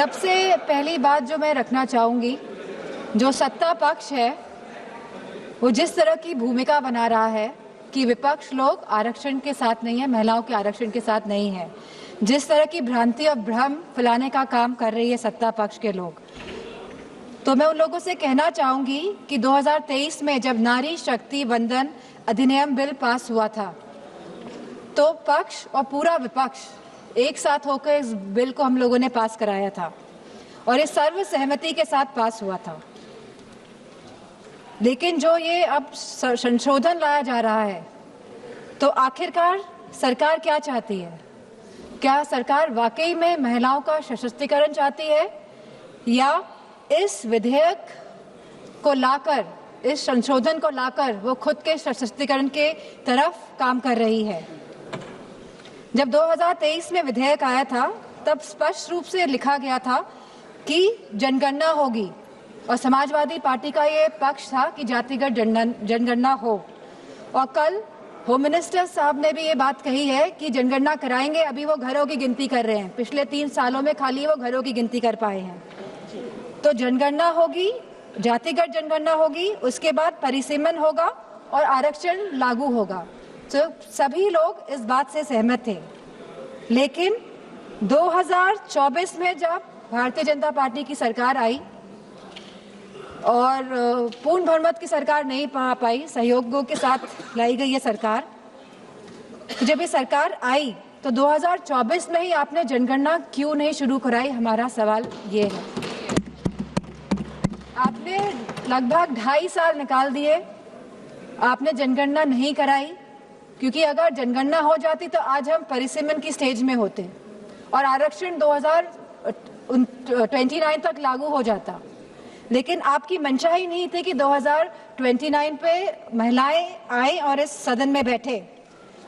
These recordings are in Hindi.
सबसे पहली बात जो मैं रखना चाहूंगी, जो सत्ता पक्ष है वो जिस तरह की भूमिका बना रहा है कि विपक्ष लोग आरक्षण के साथ नहीं है, महिलाओं के आरक्षण के साथ नहीं है, जिस तरह की भ्रांति और भ्रम फैलाने का काम कर रही है सत्ता पक्ष के लोग, तो मैं उन लोगों से कहना चाहूंगी कि 2023 में जब नारी शक्ति वंदन अधिनियम बिल पास हुआ था तो पक्ष और पूरा विपक्ष एक साथ होकर इस बिल को हम लोगों ने पास कराया था और ये सर्व सहमति के साथ पास हुआ था। लेकिन जो ये अब संशोधन लाया जा रहा है, तो आखिरकार सरकार क्या चाहती है? क्या सरकार वाकई में महिलाओं का सशक्तिकरण चाहती है या इस विधेयक को लाकर, इस संशोधन को लाकर वो खुद के सशक्तिकरण के तरफ काम कर रही है? जब 2023 में विधेयक आया था तब स्पष्ट रूप से लिखा गया था कि जनगणना होगी और समाजवादी पार्टी का ये पक्ष था कि जातिगत जनगणना हो। और कल होम मिनिस्टर साहब ने भी ये बात कही है कि जनगणना कराएंगे, अभी वो घरों की गिनती कर रहे हैं, पिछले 3 सालों में खाली वो घरों की गिनती कर पाए हैं। तो जनगणना होगी, जातिगत जनगणना होगी, उसके बाद परिसीमन होगा और आरक्षण लागू होगा। तो सभी लोग इस बात से सहमत थे। लेकिन 2024 में जब भारतीय जनता पार्टी की सरकार आई और पूर्ण बहुमत की सरकार नहीं पा पाई, सहयोगों के साथ लाई गई ये सरकार, जब ये सरकार आई तो 2024 में ही आपने जनगणना क्यों नहीं शुरू कराई? हमारा सवाल ये है। आपने लगभग 2.5 साल निकाल दिए, आपने जनगणना नहीं कराई, क्योंकि अगर जनगणना हो जाती तो आज हम परिसीमन की स्टेज में होते और आरक्षण 2029 तक लागू हो जाता। लेकिन आपकी मंशा ही नहीं थी कि 2029 पे महिलाएं आए और इस सदन में बैठे।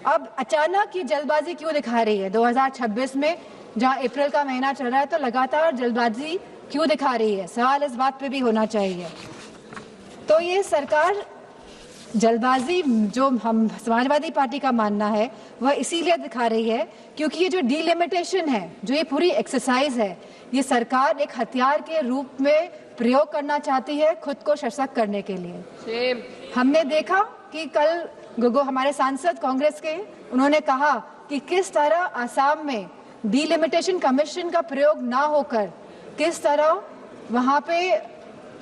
अब अचानक ये जल्दबाजी क्यों दिखा रही है? 2026 में जहां अप्रैल का महीना चल रहा है तो लगातार जल्दबाजी क्यों दिखा रही है? सवाल इस बात पे भी होना चाहिए। तो ये सरकार जल्दबाजी, जो हम समाजवादी पार्टी का मानना है, वह इसीलिए दिखा रही है क्योंकि ये जो डिलिमिटेशन है, जो ये पूरी एक्सरसाइज है, ये सरकार एक हथियार के रूप में प्रयोग करना चाहती है खुद को सशक्त करने के लिए। हमने देखा कि कल गोगो हमारे सांसद कांग्रेस के, उन्होंने कहा कि किस तरह आसाम में डिलिमिटेशन कमीशन का प्रयोग ना होकर किस तरह वहां पे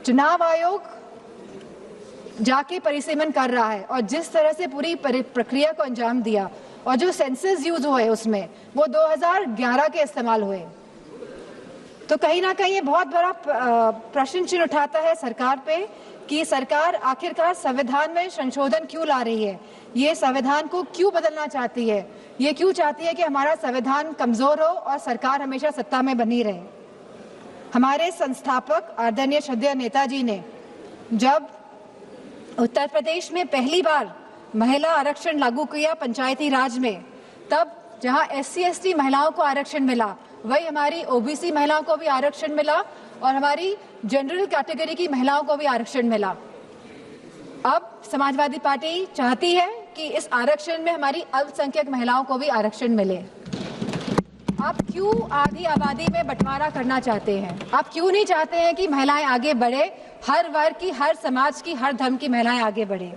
चुनाव आयोग जाके परिसीमन कर रहा है और जिस तरह से पूरी प्रक्रिया को अंजाम दिया और जो सेंसस यूज हुए उसमें वो 2011 के इस्तेमाल हुए। तो कहीं ना कहीं ये बहुत बड़ा प्रश्न चिन्ह उठाता है सरकार पे कि सरकार आखिरकार संविधान में संशोधन क्यों ला रही है, ये संविधान को क्यों बदलना चाहती है, ये क्यों चाहती है कि हमारा संविधान कमजोर हो और सरकार हमेशा सत्ता में बनी रहे। हमारे संस्थापक आदरणीय श्रद्धेय नेताजी ने जब उत्तर प्रदेश में पहली बार महिला आरक्षण लागू किया पंचायती राज में, तब जहां SC/ST महिलाओं को आरक्षण मिला, वही हमारी OBC महिलाओं को भी आरक्षण मिला और हमारी जनरल कैटेगरी की महिलाओं को भी आरक्षण मिला। अब समाजवादी पार्टी चाहती है कि इस आरक्षण में हमारी अल्पसंख्यक महिलाओं को भी आरक्षण मिले। आप क्यों आधी आबादी में बंटवारा करना चाहते हैं? आप क्यों नहीं चाहते हैं कि महिलाएं आगे बढ़े, हर वर्ग की, हर समाज की, हर धर्म की महिलाएं आगे बढ़े?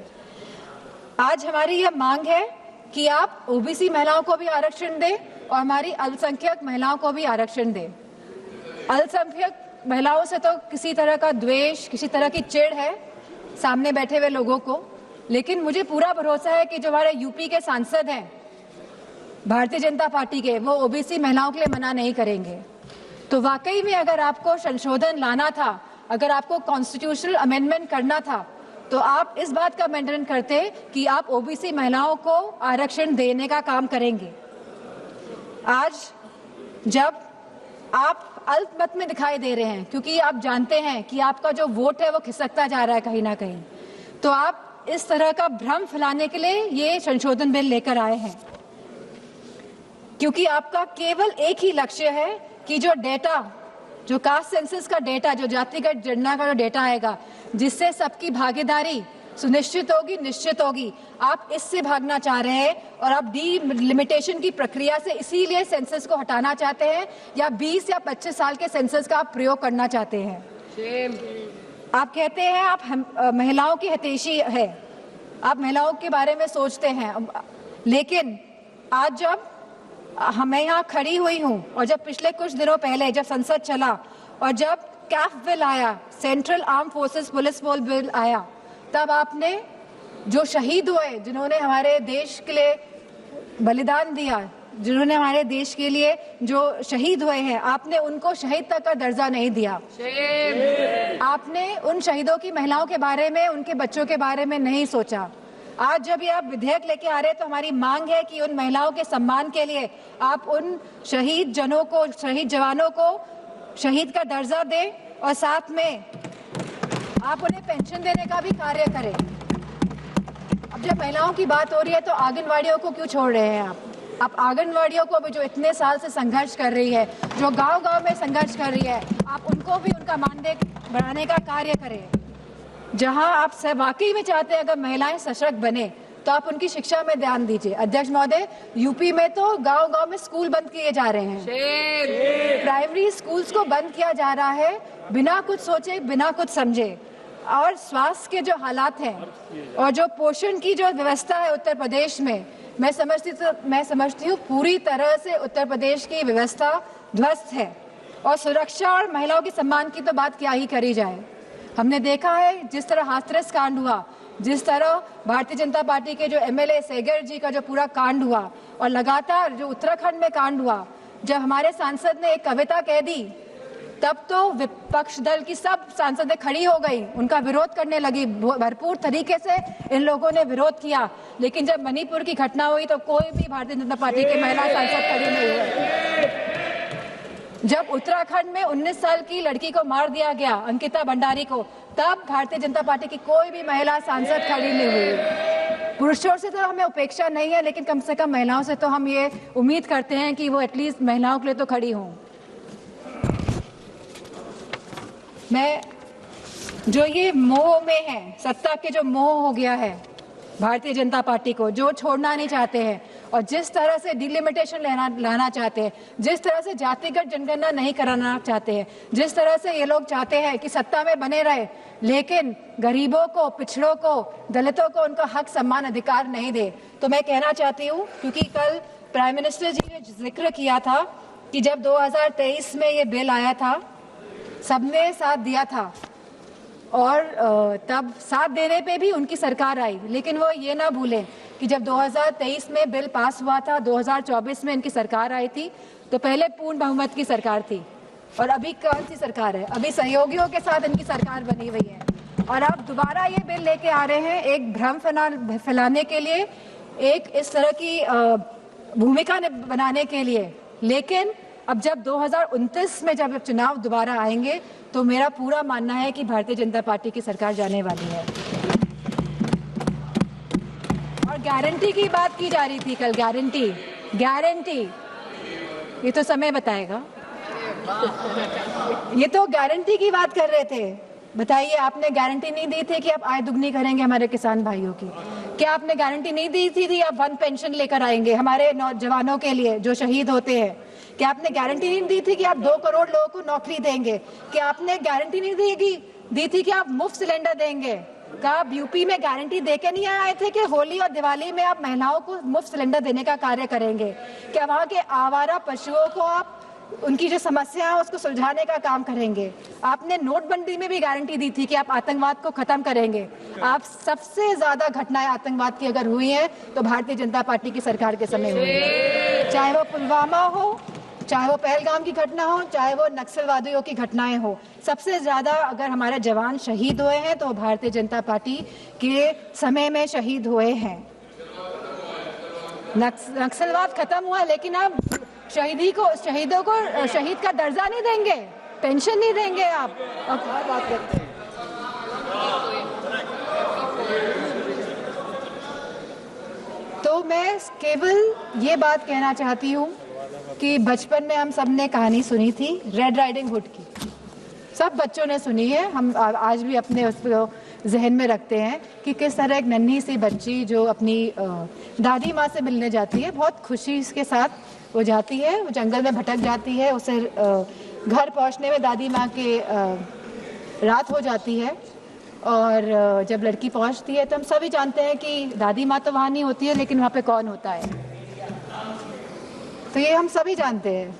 आज हमारी यह मांग है कि आप OBC महिलाओं को भी आरक्षण दें और हमारी अल्पसंख्यक महिलाओं को भी आरक्षण दें। अल्पसंख्यक महिलाओं से तो किसी तरह का द्वेष, किसी तरह की चिढ़ है सामने बैठे हुए लोगों को, लेकिन मुझे पूरा भरोसा है कि जो हमारे यूपी के सांसद हैं भारतीय जनता पार्टी के, वो OBC महिलाओं के लिए मना नहीं करेंगे। तो वाकई में अगर आपको संशोधन लाना था, अगर आपको कॉन्स्टिट्यूशनल अमेंडमेंट करना था, तो आप इस बात का अमेंडमेंट करते कि आप OBC महिलाओं को आरक्षण देने का काम करेंगे। आज जब आप अल्पमत में दिखाई दे रहे हैं, क्योंकि आप जानते हैं कि आपका जो वोट है वो खिसकता जा रहा है कहीं ना कहीं, तो आप इस तरह का भ्रम फैलाने के लिए ये संशोधन बिल लेकर आए हैं, क्योंकि आपका केवल एक ही लक्ष्य है कि जो डेटा, जो कास्ट सेंसस का डेटा, जो जातिगत जनगणना का जो डेटा आएगा, जिससे सबकी भागीदारी सुनिश्चित होगी, निश्चित होगी। आप इससे भागना चाह रहे हैं और आप डीलिमिटेशन की प्रक्रिया से इसीलिए सेंसस को हटाना चाहते हैं या 20 या 25 साल के सेंसस का आप प्रयोग करना चाहते हैं। आप कहते हैं आप महिलाओं की हितैषी है, आप महिलाओं के बारे में सोचते हैं, लेकिन आज जब मैं यहाँ खड़ी हुई हूँ और जब पिछले कुछ दिनों पहले जब संसद चला और जब कैफ बिल आया, central arm forces police bill आया, तब आपने जो शहीद हुए, जिन्होंने हमारे देश के लिए बलिदान दिया, जिन्होंने हमारे देश के लिए जो शहीद हुए हैं, आपने उनको शहीद तक का दर्जा नहीं दिया। आपने उन शहीदों की महिलाओं के बारे में, उनके बच्चों के बारे में नहीं सोचा। आज जब ये आप विधेयक लेके आ रहे हैं तो हमारी मांग है कि उन महिलाओं के सम्मान के लिए आप उन शहीद जवानों को शहीद का दर्जा दें और साथ में आप उन्हें पेंशन देने का भी कार्य करें। अब जब महिलाओं की बात हो रही है तो आंगनवाड़ियों को क्यों छोड़ रहे हैं आप आंगनवाड़ियों को भी, जो इतने साल से संघर्ष कर रही है, जो गांव-गांव में संघर्ष कर रही है, आप उनको भी उनका मानदेय बढ़ाने का कार्य करें। जहां आप सब वाकई में चाहते हैं अगर महिलाएं सशक्त बने तो आप उनकी शिक्षा में ध्यान दीजिए। अध्यक्ष महोदय, यूपी में तो गांव-गांव में स्कूल बंद किए जा रहे हैं, प्राइमरी स्कूल्स को बंद किया जा रहा है बिना कुछ सोचे, बिना कुछ समझे। और स्वास्थ्य के जो हालात हैं और जो पोषण की जो व्यवस्था है उत्तर प्रदेश में, मैं समझती हूँ पूरी तरह से उत्तर प्रदेश की व्यवस्था ध्वस्त है। और सुरक्षा और महिलाओं के सम्मान की तो बात क्या ही करी जाए। हमने देखा है जिस तरह हाथरस कांड हुआ, जिस तरह भारतीय जनता पार्टी के जो एमएलए सेगर जी का जो पूरा कांड हुआ, और लगातार जो उत्तराखंड में कांड हुआ, जब हमारे सांसद ने एक कविता कह दी तब तो विपक्ष दल की सब सांसदें खड़ी हो गई, उनका विरोध करने लगी, भरपूर तरीके से इन लोगों ने विरोध किया। लेकिन जब मणिपुर की घटना हुई तो कोई भी भारतीय जनता पार्टी की महिला सांसद खड़ी नहीं हुई। जब उत्तराखंड में 19 साल की लड़की को मार दिया गया, अंकिता भंडारी को, तब भारतीय जनता पार्टी की कोई भी महिला सांसद खड़ी नहीं हुई। पुरुषों से तो हमें उपेक्षा नहीं है, लेकिन कम से कम महिलाओं से तो हम ये उम्मीद करते हैं कि वो एटलीस्ट महिलाओं के लिए तो खड़ी हों। मैं जो ये मोह में है, सत्ता के जो मोह हो गया है भारतीय जनता पार्टी को, जो छोड़ना नहीं चाहते हैं और जिस तरह से डिलिमिटेशन लाना चाहते हैं, जिस तरह से जातिगत जनगणना नहीं कराना चाहते हैं, जिस तरह से ये लोग चाहते हैं कि सत्ता में बने रहे लेकिन गरीबों को, पिछड़ों को, दलितों को उनका हक, सम्मान, अधिकार नहीं दे, तो मैं कहना चाहती हूँ, क्योंकि कल प्राइम मिनिस्टर जी ने जिक्र किया था कि जब 2023 में ये बिल आया था सबने साथ दिया था और तब साथ देने पे भी उनकी सरकार आई, लेकिन वो ये ना भूलें कि जब 2023 में बिल पास हुआ था, 2024 में इनकी सरकार आई थी, तो पहले पूर्ण बहुमत की सरकार थी और अभी कौन सी सरकार है? अभी सहयोगियों के साथ इनकी सरकार बनी हुई है और अब दोबारा ये बिल लेके आ रहे हैं एक भ्रम फैलाने के लिए, एक इस तरह की भूमिका बनाने के लिए। लेकिन अब जब 2029 में जब चुनाव दोबारा आएंगे तो मेरा पूरा मानना है कि भारतीय जनता पार्टी की सरकार जाने वाली है। और गारंटी की बात की जा रही थी कल, गारंटी, ये तो समय बताएगा। ये तो गारंटी की बात कर रहे थे। बताइए, आपने गारंटी नहीं दी थी कि आप आय दुगनी करेंगे हमारे किसान भाइयों की? क्या आपने गारंटी नहीं दी थी आप 1 पेंशन लेकर आएंगे हमारे नौजवानों के लिए जो शहीद होते हैं? क्या आपने गारंटी नहीं दी थी कि आप 2 करोड़ लोगों को नौकरी देंगे? क्या आपने गारंटी नहीं दी थी कि आप मुफ्त सिलेंडर देंगे? क्या आप यूपी में गारंटी देके नहीं आए थे कि होली और दिवाली में आप महिलाओं को मुफ्त सिलेंडर देने का कार्य करेंगे? क्या वहाँ के आवारा पशुओं को आप उनकी जो समस्या है उसको सुलझाने का काम करेंगे? आपने नोटबंदी में भी गारंटी दी थी कि आप आतंकवाद को खत्म करेंगे। आप सबसे ज्यादा घटनाएं आतंकवाद की अगर हुई है तो भारतीय जनता पार्टी की सरकार के समय हुई है, चाहे वो पुलवामा हो, चाहे वो पहलगाम की घटना हो, चाहे वो नक्सलवादियों की घटनाएं हो। सबसे ज्यादा अगर हमारे जवान शहीद हुए हैं तो भारतीय जनता पार्टी के समय में शहीद हुए हैं। नक्सलवाद खत्म हुआ, लेकिन अब शहीदों को शहीद का दर्जा नहीं देंगे, पेंशन नहीं देंगे आप। अब बात करते हैं। तो मैं केवल ये बात कहना चाहती हूँ कि बचपन में हम सब ने कहानी सुनी थी रेड राइडिंग हुड की, सब बच्चों ने सुनी है। हम आज भी अपने जहन में रखते हैं कि किस तरह एक नन्ही सी बच्ची जो अपनी दादी माँ से मिलने जाती है, बहुत खुशी के साथ वो जाती है, वो जंगल में भटक जाती है, उसे घर पहुँचने में दादी माँ के रात हो जाती है। और जब लड़की पहुँचती है तो हम सभी जानते हैं कि दादी माँ तो वहाँ नहीं होती है, लेकिन वहाँ पे कौन होता है, तो ये हम सभी जानते हैं।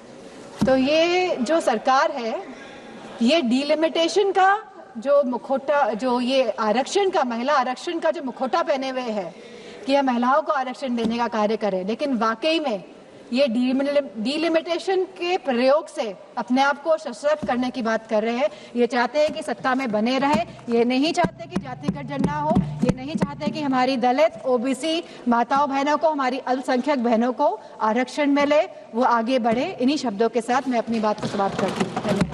तो ये जो सरकार है, ये डिलिमिटेशन का जो मुखौटा, जो ये आरक्षण का, महिला आरक्षण का जो मुखौटा पहने हुए है कि यह महिलाओं को आरक्षण देने का कार्य करे, लेकिन वाकई में ये डिलिमिटेशन के प्रयोग से अपने आप को सशक्त करने की बात कर रहे हैं। ये चाहते हैं कि सत्ता में बने रहें, ये नहीं चाहते कि जातिगत गणना हो, ये नहीं चाहते कि हमारी दलित, ओबीसी माताओं बहनों को, हमारी अल्पसंख्यक बहनों को आरक्षण मिले, वो आगे बढ़े। इन्हीं शब्दों के साथ मैं अपनी बात को समाप्त करती हूँ। धन्यवाद।